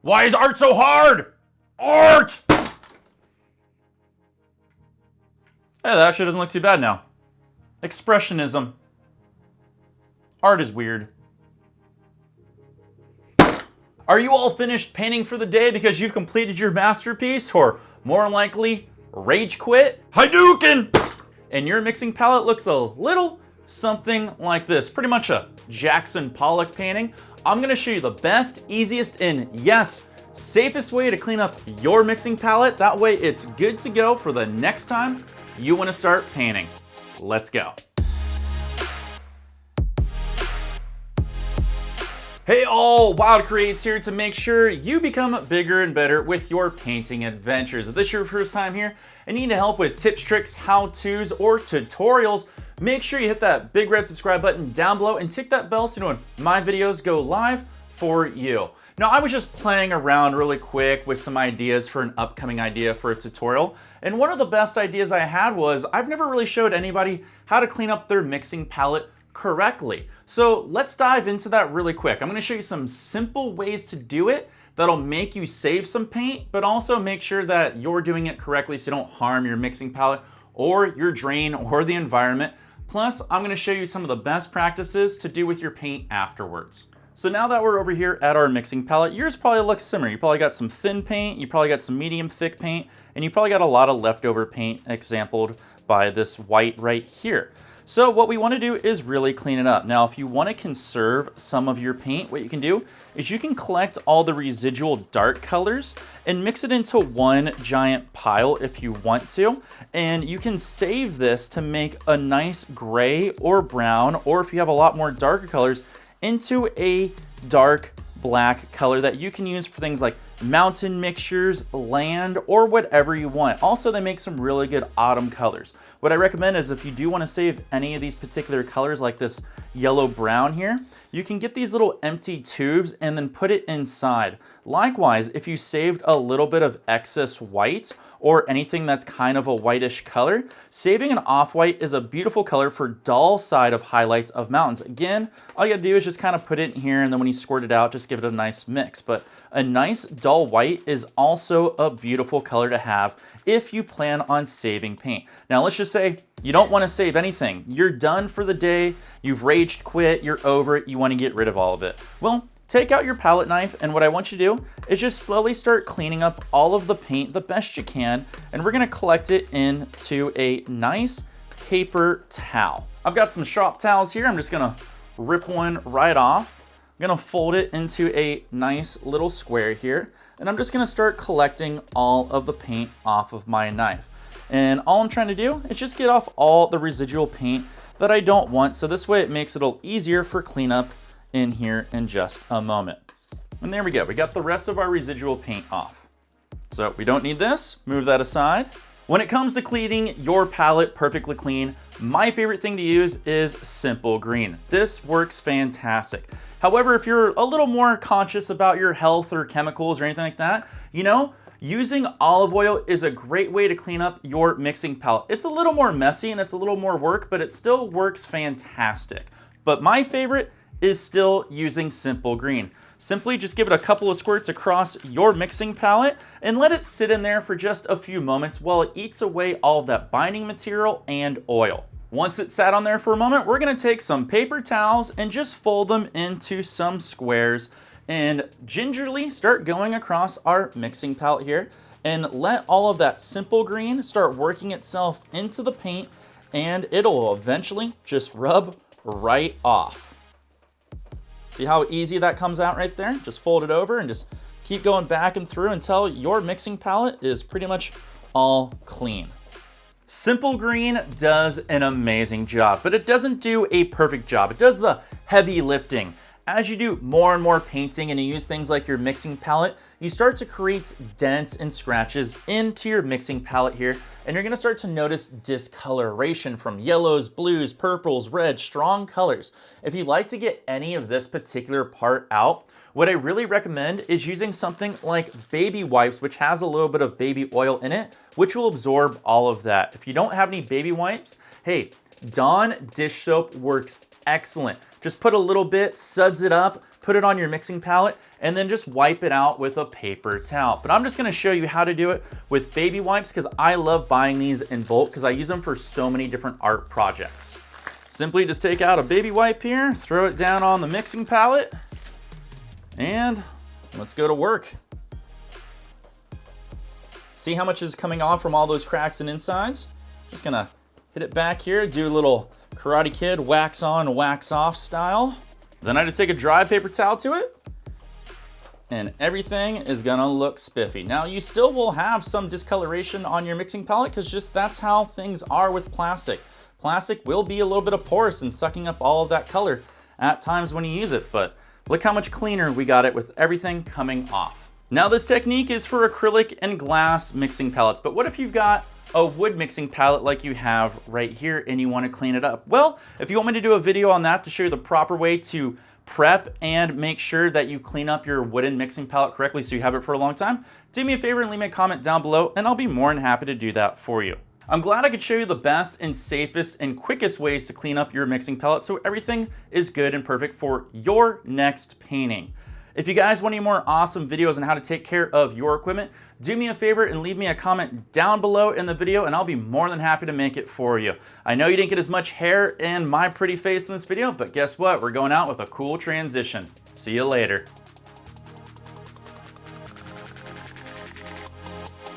Why is art so hard? Art! Hey, that actually doesn't look too bad now. Expressionism. Art is weird. Are you all finished painting for the day because you've completed your masterpiece, or more likely, rage quit? Hadouken! And your mixing palette looks a little something like this. Pretty much a Jackson Pollock painting. I'm gonna show you the best, easiest, and yes, safest way to clean up your mixing palette. That way it's good to go for the next time you wanna start painting. Let's go. Hey all, Wild Creates here to make sure you become bigger and better with your painting adventures. If this is your first time here and need help with tips, tricks, how-tos, or tutorials, make sure you hit that big red subscribe button down below and tick that bell so you know when my videos go live for you. Now, I was just playing around really quick with some ideas for an upcoming idea for a tutorial, and one of the best ideas I had was I've never really showed anybody how to clean up their mixing palette correctly. So let's dive into that really quick. I'm gonna show you some simple ways to do it that'll make you save some paint, but also make sure that you're doing it correctly so you don't harm your mixing palette or your drain or the environment. Plus, I'm gonna show you some of the best practices to do with your paint afterwards. So now that we're over here at our mixing palette, yours probably looks similar. You probably got some thin paint, you probably got some medium thick paint, and you probably got a lot of leftover paint exampled by this white right here. So what we want to do is really clean it up. Now, if you want to conserve some of your paint, what you can do is you can collect all the residual dark colors and mix it into one giant pile if you want to. And you can save this to make a nice gray or brown, or if you have a lot more darker colors, into a dark black color that you can use for things like mountain mixtures, land, or whatever you want. Also, they make some really good autumn colors. What I recommend is if you do want to save any of these particular colors like this yellow brown here, you can get these little empty tubes and then put it inside. Likewise, if you saved a little bit of excess white or anything that's kind of a whitish color, saving an off-white is a beautiful color for dull side of highlights of mountains. Again, all you gotta do is just kind of put it in here, and then when you squirt it out, just give it a nice mix. But a nice dull white is also a beautiful color to have if you plan on saving paint. Now, let's just say you don't want to save anything. You're done for the day, you've raged quit, you're over it, you want to get rid of all of it. Well, take out your palette knife, and what I want you to do is just slowly start cleaning up all of the paint the best you can, and we're gonna collect it into a nice paper towel. I've got some shop towels here. I'm just gonna rip one right off. I'm gonna fold it into a nice little square here, and I'm just gonna start collecting all of the paint off of my knife. And all I'm trying to do is just get off all the residual paint that I don't want, so this way it makes it a little easier for cleanup in here in just a moment. And there we go, we got the rest of our residual paint off. So we don't need this, move that aside. When it comes to cleaning your palette perfectly clean, my favorite thing to use is Simple Green. This works fantastic. However, if you're a little more conscious about your health or chemicals or anything like that, using olive oil is a great way to clean up your mixing palette. It's a little more messy and it's a little more work, but it still works fantastic. But my favorite is still using Simple Green. Simply just give it a couple of squirts across your mixing palette and let it sit in there for just a few moments while it eats away all of that binding material and oil. Once it's sat on there for a moment, we're gonna take some paper towels and just fold them into some squares and gingerly start going across our mixing palette here and let all of that Simple Green start working itself into the paint, and it'll eventually just rub right off. See how easy that comes out right there? Just fold it over and just keep going back and through until your mixing palette is pretty much all clean. Simple Green does an amazing job, but it doesn't do a perfect job. It does the heavy lifting. As you do more and more painting and you use things like your mixing palette, you start to create dents and scratches into your mixing palette here, and you're gonna start to notice discoloration from yellows, blues, purples, reds, strong colors. If you'd like to get any of this particular part out, what I really recommend is using something like baby wipes, which has a little bit of baby oil in it, which will absorb all of that. If you don't have any baby wipes, hey, Dawn dish soap works excellent. Just put a little bit, suds it up, put it on your mixing palette, and then just wipe it out with a paper towel. But I'm just gonna show you how to do it with baby wipes because I love buying these in bulk because I use them for so many different art projects. Simply just take out a baby wipe here, throw it down on the mixing palette, and let's go to work. See how much is coming off from all those cracks and insides? Just gonna hit it back here, do a little Karate Kid wax on, wax off style. Then I just take a dry paper towel to it, and everything is gonna look spiffy. Now you still will have some discoloration on your mixing palette because just that's how things are with plastic. Plastic will be a little bit of porous and sucking up all of that color at times when you use it, but look how much cleaner we got it with everything coming off. Now this technique is for acrylic and glass mixing palettes, but what if you've got a wood mixing palette like you have right here and you want to clean it up? Well, if you want me to do a video on that to show you the proper way to prep and make sure that you clean up your wooden mixing palette correctly so you have it for a long time, do me a favor and leave me a comment down below and I'll be more than happy to do that for you. I'm glad I could show you the best and safest and quickest ways to clean up your mixing palette so everything is good and perfect for your next painting. If you guys want any more awesome videos on how to take care of your equipment, do me a favor and leave me a comment down below in the video and I'll be more than happy to make it for you. I know you didn't get as much hair and my pretty face in this video, but guess what? We're going out with a cool transition. See you later.